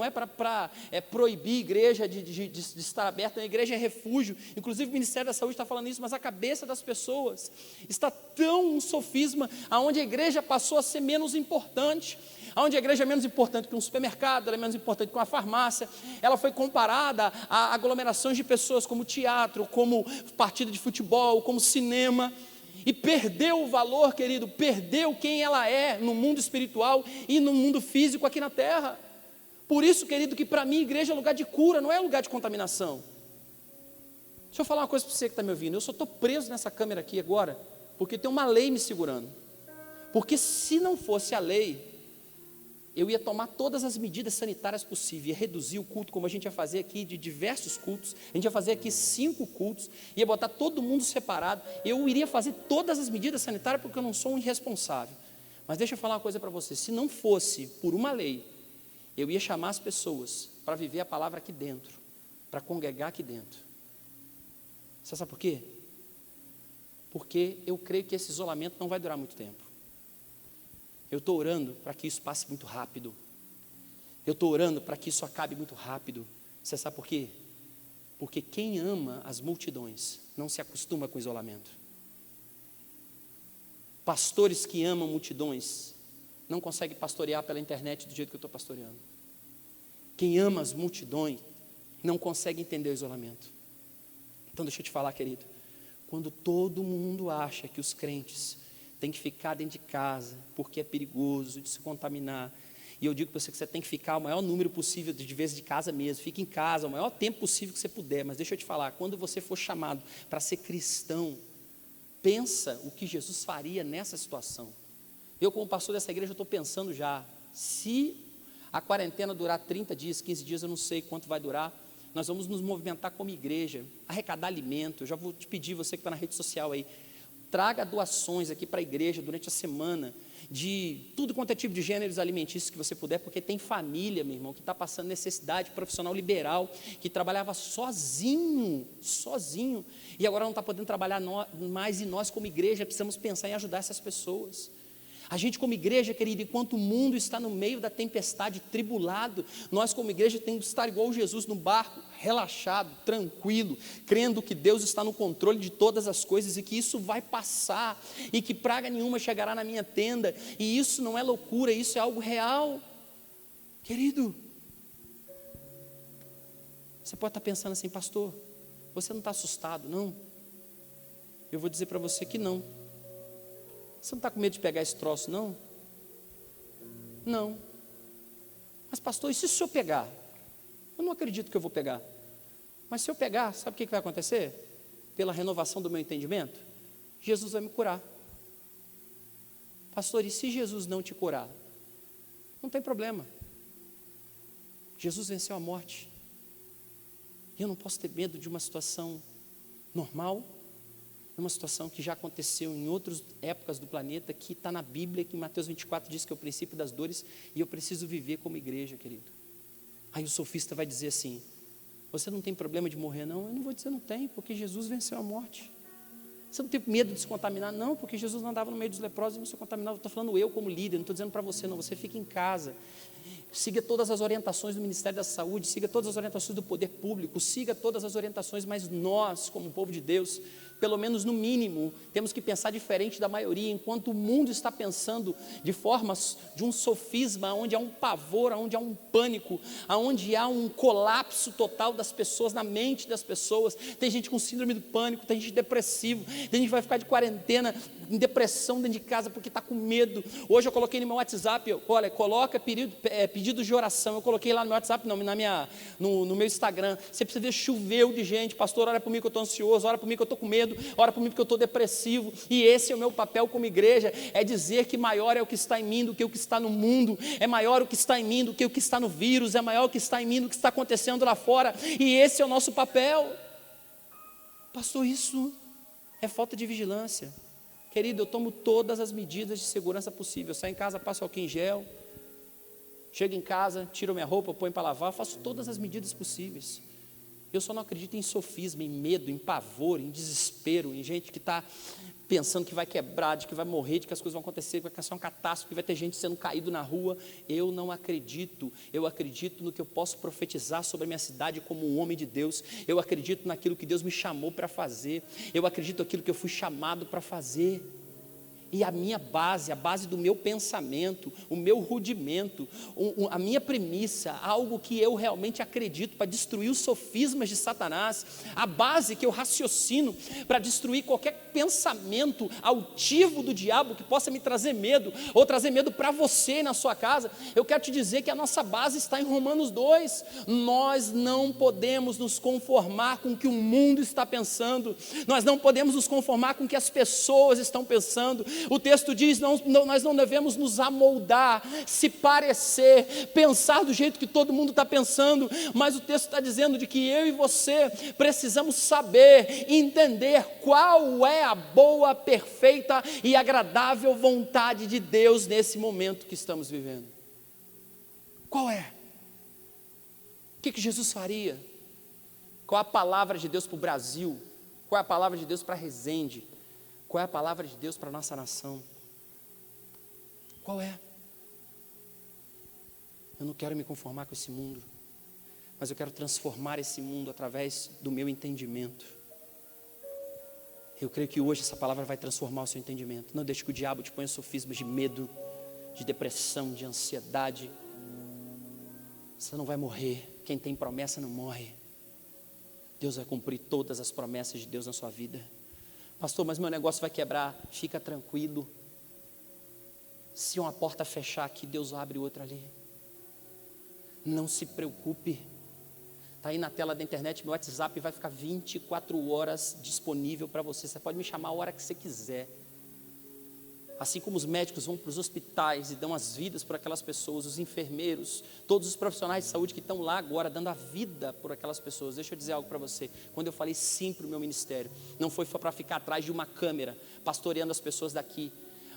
é para proibir a igreja de estar aberta, a igreja é refúgio. Inclusive o Ministério da Saúde está falando isso, mas a cabeça das pessoas está tão um sofisma, aonde a igreja passou a ser menos importante, onde a igreja é menos importante que um supermercado, ela é menos importante que uma farmácia, ela foi comparada a aglomerações de pessoas como teatro, como partida de futebol, como cinema, e perdeu o valor, querido, perdeu quem ela é no mundo espiritual e no mundo físico aqui na terra. Por isso, querido, que para mim igreja é lugar de cura, não é lugar de contaminação. Deixa eu falar uma coisa para você que está me ouvindo, eu só estou preso nessa câmera aqui agora, porque tem uma lei me segurando, porque se não fosse a lei, eu ia tomar todas as medidas sanitárias possíveis, ia reduzir o culto, como a gente ia fazer aqui, de diversos cultos, a gente ia fazer aqui 5 cultos, ia botar todo mundo separado, eu iria fazer todas as medidas sanitárias, porque eu não sou um irresponsável. Mas deixa eu falar uma coisa para você, se não fosse por uma lei, eu ia chamar as pessoas para viver a palavra aqui dentro, para congregar aqui dentro. Você sabe por quê? Porque eu creio que esse isolamento não vai durar muito tempo. Eu estou orando para que isso passe muito rápido. Eu estou orando para que isso acabe muito rápido. Você sabe por quê? Porque quem ama as multidões não se acostuma com o isolamento. Pastores que amam multidões não conseguem pastorear pela internet do jeito que eu estou pastoreando. Quem ama as multidões não consegue entender o isolamento. Então deixa eu te falar, querido, quando todo mundo acha que os crentes tem que ficar dentro de casa, porque é perigoso de se contaminar, e eu digo para você que você tem que ficar o maior número possível de vezes de casa mesmo, fique em casa o maior tempo possível que você puder, mas deixa eu te falar, quando você for chamado para ser cristão, pensa o que Jesus faria nessa situação. Eu como pastor dessa igreja, eu estou pensando já, se a quarentena durar 30 dias, 15 dias, eu não sei quanto vai durar, nós vamos nos movimentar como igreja, arrecadar alimento, eu já vou te pedir, você que está na rede social aí, traga doações aqui para a igreja durante a semana, de tudo quanto é tipo de gêneros alimentícios que você puder, porque tem família, meu irmão, que está passando necessidade, profissional liberal, que trabalhava sozinho, e agora não está podendo trabalhar mais, e nós como igreja precisamos pensar em ajudar essas pessoas. A gente como igreja, querido, enquanto o mundo está no meio da tempestade, tribulado, nós como igreja temos que estar igual Jesus no barco, relaxado, tranquilo, crendo que Deus está no controle de todas as coisas e que isso vai passar, e que praga nenhuma chegará na minha tenda, e isso não é loucura, isso é algo real. Querido, você pode estar pensando assim, pastor, você não está assustado, não? Eu vou dizer para você que não. Você não está com medo de pegar esse troço, não? Não. Mas pastor, e se o senhor pegar? Eu não acredito que eu vou pegar. Mas se eu pegar, sabe o que vai acontecer? Pela renovação do meu entendimento, Jesus vai me curar. Pastor, e se Jesus não te curar? Não tem problema. Jesus venceu a morte. E eu não posso ter medo de uma situação normal, uma situação que já aconteceu em outras épocas do planeta, que está na Bíblia, que em Mateus 24 diz que é o princípio das dores, e eu preciso viver como igreja, querido. Aí o sofista vai dizer assim: você não tem problema de morrer, não? Eu não vou dizer não tem, porque Jesus venceu a morte. Você não tem medo de se contaminar? Não, porque Jesus não andava no meio dos leprosos e não se contaminava. Estou falando eu como líder, não estou dizendo para você não, você fica em casa. Siga todas as orientações do Ministério da Saúde, siga todas as orientações do poder público, siga todas as orientações, mas nós, como povo de Deus, pelo menos no mínimo, temos que pensar diferente da maioria, enquanto o mundo está pensando de formas de um sofisma, onde há um pavor, onde há um pânico, onde há um colapso total das pessoas, na mente das pessoas. Tem gente com síndrome do pânico, tem gente depressivo, tem gente que vai ficar de quarentena, em depressão dentro de casa porque está com medo. Hoje eu coloquei no meu WhatsApp, olha, coloca pedidos de oração. Eu coloquei lá no meu WhatsApp, não, no meu Instagram. Você precisa ver, choveu de gente. Pastor, ora por mim que eu estou ansioso, ora por mim que eu estou com medo, ora por mim porque eu estou depressivo. E esse é o meu papel como igreja, é dizer que maior é o que está em mim do que o que está no mundo, é maior o que está em mim do que o que está no vírus, é maior o que está em mim do que está acontecendo lá fora. E esse é o nosso papel. Pastor, isso é falta de vigilância. Querido, eu tomo todas as medidas de segurança possível. Eu saio em casa, passo álcool em gel, chego em casa, tiro minha roupa, ponho para lavar, faço todas as medidas possíveis. Eu só não acredito em sofisma, em medo, em pavor, em desespero, em gente que está pensando que vai quebrar, de que vai morrer, de que as coisas vão acontecer, que vai ser uma catástrofe, que vai ter gente sendo caído na rua. Eu não acredito. Eu acredito no que eu posso profetizar sobre a minha cidade como um homem de Deus. Eu acredito naquilo que Deus me chamou para fazer. Eu acredito naquilo que eu fui chamado para fazer. E a minha base, a base do meu pensamento, o meu rudimento, a minha premissa, algo que eu realmente acredito para destruir os sofismas de Satanás, a base que eu raciocino para destruir qualquer pensamento altivo do diabo que possa me trazer medo, ou trazer medo para você e na sua casa. Eu quero te dizer que a nossa base está em Romanos 2, nós não podemos nos conformar com o que o mundo está pensando, nós não podemos nos conformar com o que as pessoas estão pensando. O texto diz, nós não devemos nos amoldar, se parecer, pensar do jeito que todo mundo está pensando, mas o texto está dizendo de que eu e você precisamos saber, entender qual é a boa, perfeita e agradável vontade de Deus nesse momento que estamos vivendo. Qual é? O que Jesus faria? Qual a palavra de Deus para o Brasil? Qual é a palavra de Deus para Resende? Qual é a palavra de Deus para a nossa nação? Qual é? Eu não quero me conformar com esse mundo, mas eu quero transformar esse mundo através do meu entendimento. Eu creio que hoje essa palavra vai transformar o seu entendimento. Não deixe que o diabo te ponha sofismas de medo, de depressão, de ansiedade. Você não vai morrer. Quem tem promessa não morre. Deus vai cumprir todas as promessas de Deus na sua vida. Pastor, mas meu negócio vai quebrar. Fica tranquilo. Se uma porta fechar aqui, Deus abre outra ali. Não se preocupe. Está aí na tela da internet, meu WhatsApp vai ficar 24 horas disponível para você. Você pode me chamar a hora que você quiser. Assim como os médicos vão para os hospitais e dão as vidas por aquelas pessoas, os enfermeiros, todos os profissionais de saúde que estão lá agora dando a vida por aquelas pessoas. Deixa eu dizer algo para você. Quando eu falei sim para o meu ministério, não foi para ficar atrás de uma câmera, pastoreando as pessoas daqui.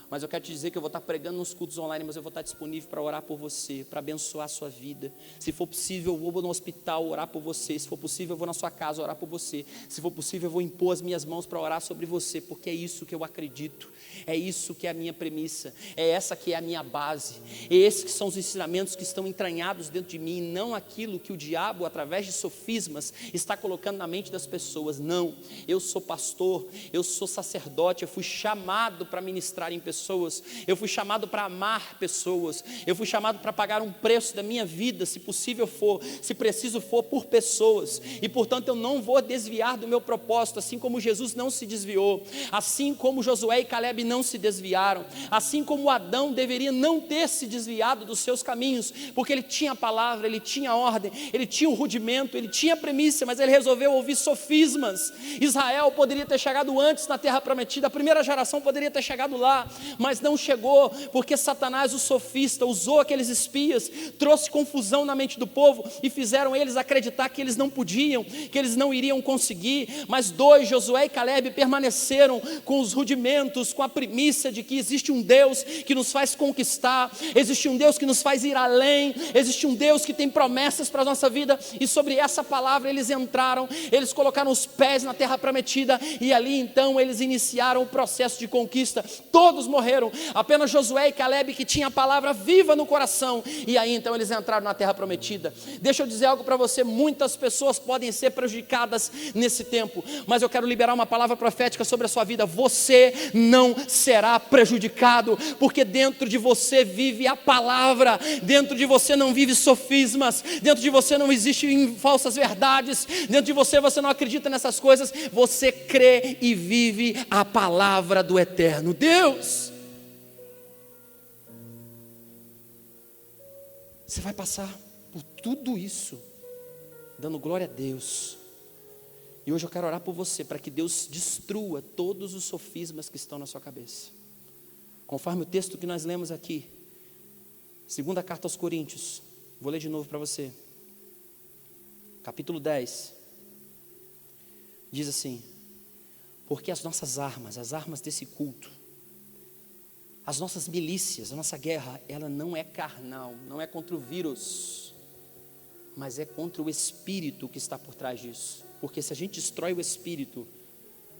Mas eu quero te dizer que eu vou estar pregando nos cultos online, mas eu vou estar disponível para orar por você, para abençoar a sua vida. Se for possível, eu vou no hospital orar por você. Se for possível, eu vou na sua casa orar por você. Se for possível, eu vou impor as minhas mãos para orar sobre você, porque é isso que eu acredito. É isso que é a minha premissa. É essa que é a minha base. Esses que são os ensinamentos que estão entranhados dentro de mim, não aquilo que o diabo, através de sofismas, está colocando na mente das pessoas. Não, eu sou pastor, eu sou sacerdote, eu fui chamado para ministrar em pessoas. pessoas, eu fui chamado para amar pessoas, eu fui chamado para pagar um preço da minha vida, se possível for, se preciso for, por pessoas, e portanto eu não vou desviar do meu propósito, assim como Jesus não se desviou, assim como Josué e Caleb não se desviaram, assim como Adão deveria não ter se desviado dos seus caminhos, porque ele tinha a palavra, ele tinha a ordem, ele tinha o rudimento, ele tinha a premissa, mas ele resolveu ouvir sofismas. Israel poderia ter chegado antes na terra prometida, a primeira geração poderia ter chegado lá, mas não chegou, porque Satanás, o sofista, usou aqueles espias, trouxe confusão na mente do povo, e fizeram eles acreditar que eles não podiam, que eles não iriam conseguir, mas dois, Josué e Caleb, permaneceram com os rudimentos, com a primícia de que existe um Deus que nos faz conquistar, existe um Deus que nos faz ir além, existe um Deus que tem promessas para a nossa vida, e sobre essa palavra eles entraram, eles colocaram os pés na terra prometida, e ali então eles iniciaram o processo de conquista. Todos morreram, apenas Josué e Caleb, que tinham a palavra viva no coração, e aí então eles entraram na terra prometida. Deixa eu dizer algo para você, muitas pessoas podem ser prejudicadas nesse tempo, mas eu quero liberar uma palavra profética sobre a sua vida. Você não será prejudicado, porque dentro de você vive a palavra, dentro de você não vive sofismas, dentro de você não existem falsas verdades, dentro de você não acredita nessas coisas, você crê e vive a palavra do eterno Deus. Você vai passar por tudo isso dando glória a Deus, e hoje eu quero orar por você, para que Deus destrua todos os sofismas que estão na sua cabeça, conforme o texto que nós lemos aqui, segunda carta aos Coríntios, vou ler de novo para você, capítulo 10, diz assim: porque as nossas armas, as armas desse culto, as nossas milícias, a nossa guerra, ela não é carnal, não é contra o vírus, mas é contra o espírito que está por trás disso, porque se a gente destrói o espírito,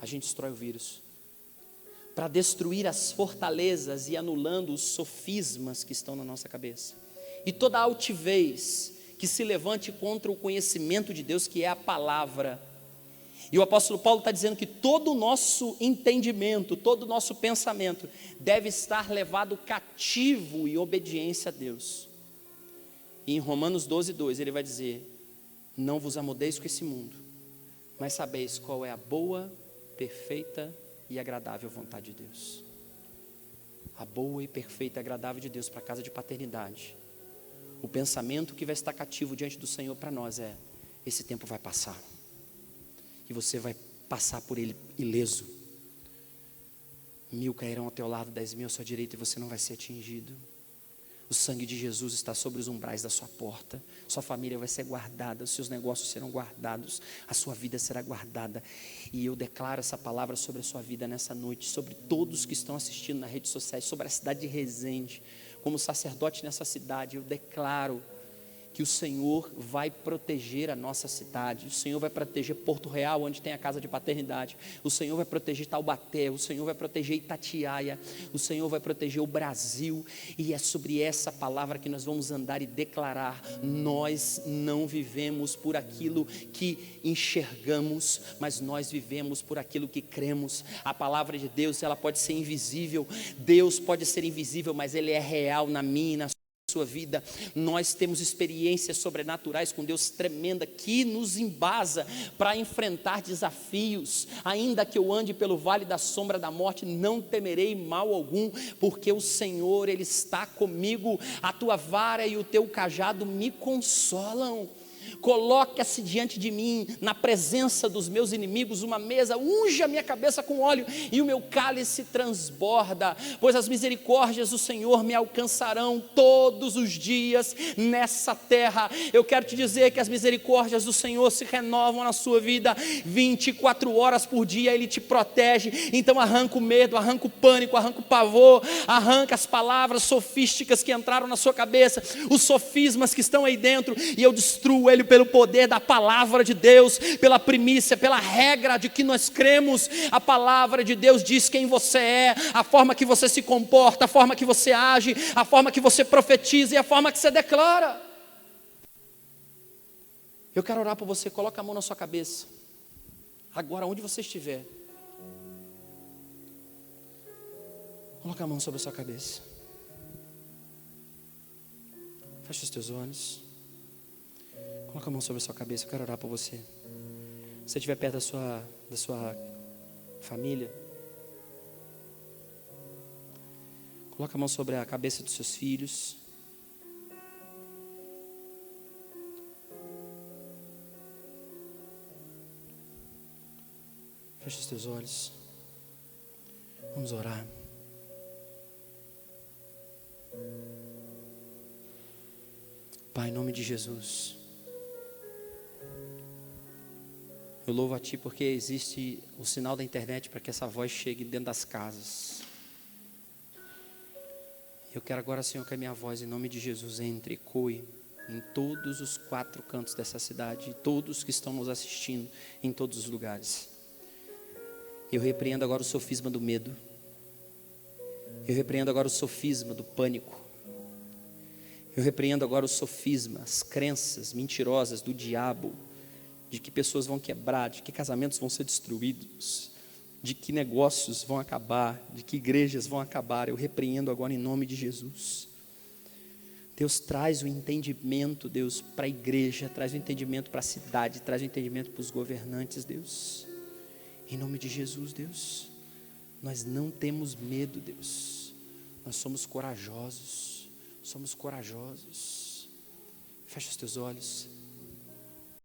a gente destrói o vírus, para destruir as fortalezas e anulando os sofismas que estão na nossa cabeça, e toda altivez que se levante contra o conhecimento de Deus, que é a palavra. E o apóstolo Paulo está dizendo que todo o nosso entendimento, todo o nosso pensamento deve estar levado cativo em obediência a Deus. E em Romanos 12:2 ele vai dizer: não vos amodeis com esse mundo, mas sabeis qual é a boa, perfeita e agradável vontade de Deus. A boa e perfeita e agradável de Deus para a casa de paternidade. O pensamento que vai estar cativo diante do Senhor para nós é: esse tempo vai passar, e você vai passar por ele ileso. 1000 cairão ao teu lado, 10.000 à sua direita, e você não vai ser atingido. O sangue de Jesus está sobre os umbrais da sua porta. Sua família vai ser guardada, os seus negócios serão guardados, a sua vida será guardada. E eu declaro essa palavra sobre a sua vida nessa noite, sobre todos que estão assistindo nas redes sociais, sobre a cidade de Resende. Como sacerdote nessa cidade, eu declaro que o Senhor vai proteger a nossa cidade, o Senhor vai proteger Porto Real, onde tem a casa de paternidade, o Senhor vai proteger Taubaté, o Senhor vai proteger Itatiaia, o Senhor vai proteger o Brasil, e é sobre essa palavra que nós vamos andar e declarar. Nós não vivemos por aquilo que enxergamos, mas nós vivemos por aquilo que cremos. A palavra de Deus, ela pode ser invisível, Deus pode ser invisível, mas Ele é real na minha e na sua vida. Nós temos experiências sobrenaturais com Deus tremenda, que nos embasa para enfrentar desafios. Ainda que eu ande pelo vale da sombra da morte, não temerei mal algum, porque o Senhor, Ele está comigo. A tua vara e o teu cajado me consolam. Coloca-se diante de mim, na presença dos meus inimigos, uma mesa, unge a minha cabeça com óleo, e o meu cálice transborda, pois as misericórdias do Senhor me alcançarão todos os dias nessa terra. Eu quero te dizer que as misericórdias do Senhor se renovam na sua vida, 24 horas por dia, Ele te protege. Então arranca o medo, arranca o pânico, arranca o pavor, arranca as palavras sofísticas que entraram na sua cabeça, os sofismas que estão aí dentro, e eu destruo ele pelo poder da palavra de Deus, pela primícia, pela regra de que nós cremos. A palavra de Deus diz quem você é, a forma que você se comporta, a forma que você age, a forma que você profetiza e a forma que você declara. Eu quero orar por você. Coloca a mão na sua cabeça, agora onde você estiver, Coloca a mão sobre a sua cabeça. Fecha os teus olhos. Coloca a mão sobre a sua cabeça. Eu quero orar por você. Se você estiver perto da sua família, coloca a mão sobre a cabeça dos seus filhos. Fecha os teus olhos. Vamos orar. Pai, em nome de Jesus, eu louvo a Ti porque existe o sinal da internet para que essa voz chegue dentro das casas. Eu quero agora, Senhor, que a minha voz, em nome de Jesus, entre, ecoe em todos os 4 cantos dessa cidade, e todos que estão nos assistindo em todos os lugares. Eu repreendo agora o sofisma do medo. Eu repreendo agora o sofisma do pânico. Eu repreendo agora o sofisma, as crenças mentirosas do diabo, de que pessoas vão quebrar, de que casamentos vão ser destruídos, de que negócios vão acabar, de que igrejas vão acabar. Eu repreendo agora em nome de Jesus. Deus, traz o entendimento, Deus, para a igreja, traz o entendimento para a cidade, traz o entendimento para os governantes, Deus. Em nome de Jesus, Deus, nós não temos medo, Deus, nós somos corajosos, Fecha os teus olhos.